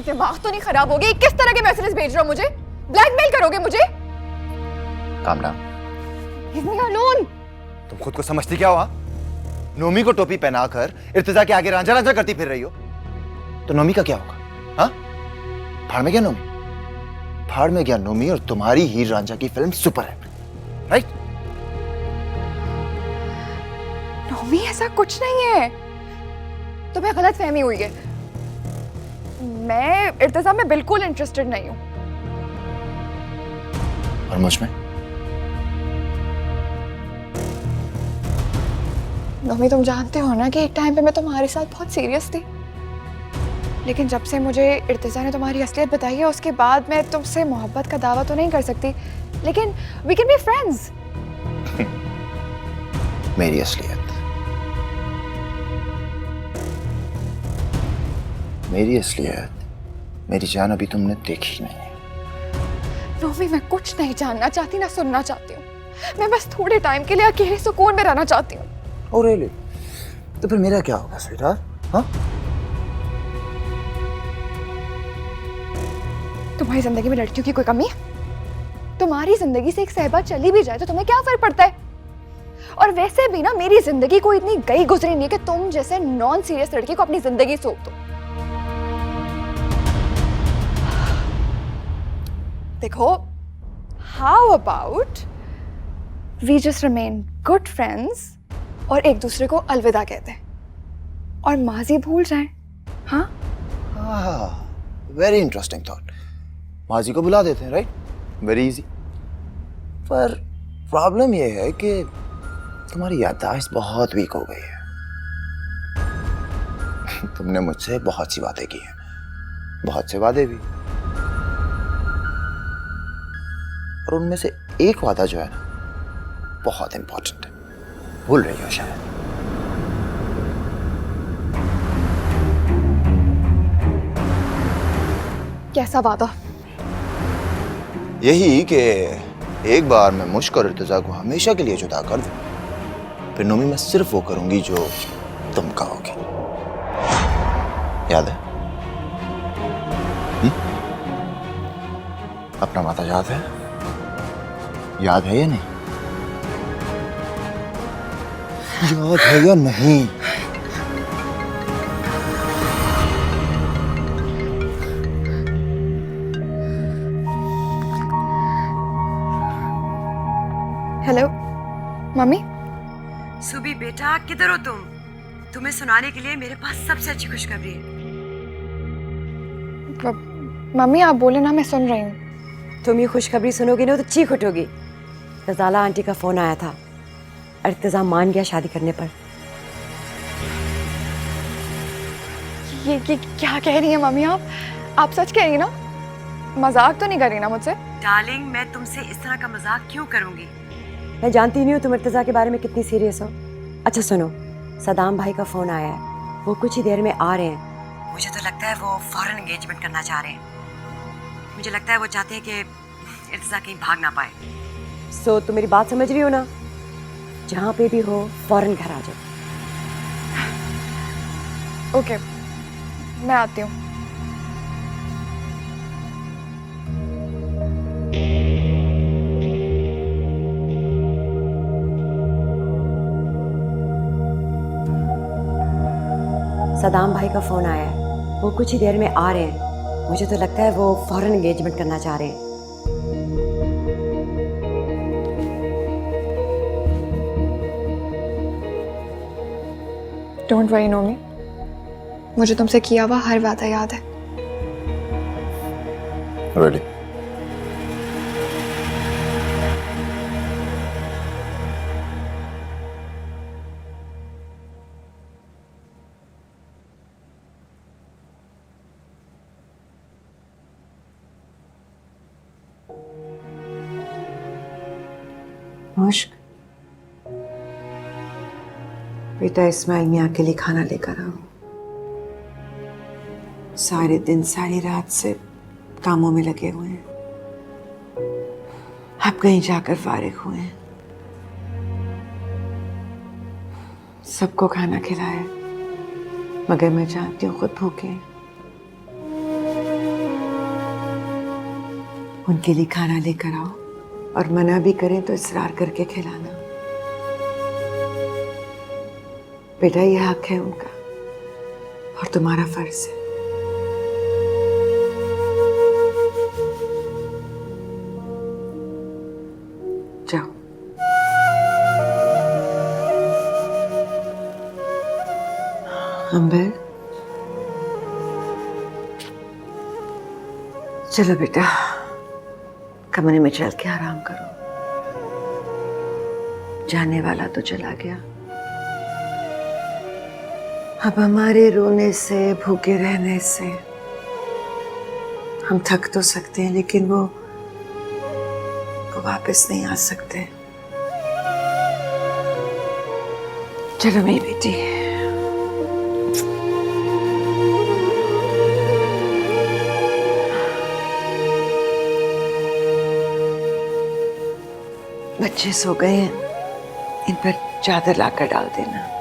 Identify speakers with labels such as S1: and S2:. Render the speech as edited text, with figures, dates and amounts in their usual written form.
S1: दिमाग तो नहीं खराब हो गई? किस तरह के मैसेजेस भेज रहे हो मुझे? ब्लैकमेल करोगे मुझे?
S2: Calm down.
S1: Leave me alone.
S2: तुम खुद को समझती क्या हो? हाँ? नोमी को टोपी पहनाकर इर्तिजा के आगे रांझा रांझा करती फिर रही हो, तो नोमी का क्या होगा? हाँ? फाड़ में गया नोमी, फाड़ में गया नोमी, और तुम्हारी हीर रांझा की film super hit, right?
S1: Nomi, ऐसा कुछ नहीं है, तुम्हें गलत फहमी हुई है। मैं इर्तिजा में बिल्कुल इंटरेस्टेड नहीं हूँ।
S2: और मुझ में?
S1: नोमी, तुम जानते हो ना कि एक टाइम पे मैं तुम्हारे साथ बहुत सीरियस थी, लेकिन जब से मुझे इर्तिजा ने तुम्हारी असलियत बताई है उसके बाद मैं तुमसे मोहब्बत का दावा तो नहीं कर सकती, लेकिन वी कैन बी फ्रेंड्स।
S2: मेरी असलियत, मेरी असलियत मेरी जान अभी तुमने देखी नहीं है।
S1: नोमी, मैं कुछ नहीं जानना चाहती ना सुनना चाहती हूँ। मैं बस थोड़े टाइम के लिए अकेले सुकून में रहना चाहती हूँ।
S2: Oh really? तो फिर मेरा क्या होगा स्वीटहार्ट? हाँ?
S1: तुम्हारी जिंदगी में लड़कियों की कोई कमी है? तुम्हारी जिंदगी से एक सहबा चली भी जाए तो तुम्हें क्या फर्क पड़ता है? और वैसे भी ना, मेरी जिंदगी कोई इतनी गई गुजरी नहीं है कि तुम जैसे नॉन सीरियस लड़की को अपनी जिंदगी सौंप दो। देखो, how about we just remain good friends और एक दूसरे को अलविदा कहते हैं और माजी भूल जाएं। हाँ,
S2: वेरी इंटरेस्टिंग थॉट। माजी को बुला देते हैं, राइट? Very easy. पर प्रॉब्लम यह है कि तुम्हारी याददाश्त बहुत वीक हो गई है। तुमने मुझसे बहुत सी बातें की हैं, बहुत से वादे भी, और उनमें से एक वादा जो है ना, बहुत इंपॉर्टेंट है, भूल रही हो शायद।
S1: कैसा वादा?
S2: यही कि एक बार मैं मुश्क और इर्तिजा को हमेशा के लिए जुदा कर दूं, फिर नोमी मैं सिर्फ वो करूंगी जो तुम कहोगे। याद है? अपना वादा याद है? याद है या नहीं? याद है या नहीं?
S1: Hello mummy.
S3: सुबी बेटा, किधर हो तुम? तुम्हें सुनाने के लिए मेरे पास सबसे अच्छी खुशखबरी है।
S1: मम्मी आप बोले ना, मैं सुन रही हूँ।
S3: तुम ये खुशखबरी सुनोगी ना तो चीख उठोगी। रज़ाला आंटी का फोन आया था, इर्तिजा मान गया शादी करने पर।
S1: ये क्या कह रही है मम्मी आप सच कह रही है ना? मजाक तो नहीं कर रही ना मुझसे?
S3: डार्लिंग, मैं तुमसे इस तरह का मजाक क्यों करूंगी? मैं जानती नहीं हूँ तुम इर्तिजा के बारे में कितनी सीरियस हो। अच्छा सुनो, सदाम भाई का फोन आया है, वो कुछ ही देर में आ रहे हैं। मुझे तो लगता है वो फौरन एंगेजमेंट करना चाह रहे हैं। मुझे लगता है वो चाहते हैं कि इर्तिजा कहीं भाग ना पाए। सो तुम मेरी बात समझ रही हो ना? जहाँ पे भी हो फौरन घर आ जाओ।
S1: ओके, मैं आती हूँ।
S3: सदाम भाई का फोन आया है, वो कुछ ही देर में आ रहे हैं। मुझे तो लगता है वो फौरन एंगेजमेंट करना चाह रहे हैं।
S1: डोंट वरी नोमी, मुझे तुमसे किया हुआ हर वादा याद है।
S2: Really?
S3: मुश्क, बेटा इस्माइल मियाँ के लिए खाना लेकर आओ। सारे दिन सारी रात से कामों में लगे हुए हैं, अब कहीं जाकर फारिग हुए हैं। सबको खाना खिलाया, मगर मैं जानती हूँ खुद भूखे हैं। उनके लिए खाना लेकर आओ, और मना भी करें तो इसरार करके खिलाना। बेटा, यह हक है उनका और तुम्हारा फर्ज है। जाओ। अंबर, चलो बेटा, कमरे में चल के आराम करो। जाने वाला तो चला गया, अब हमारे रोने से, भूखे रहने से हम थक तो सकते हैं, लेकिन वो वापस नहीं आ सकते। चलो मेरी बेटी। बच्चे सो गए हैं, इन पर चादर लाकर डाल देना।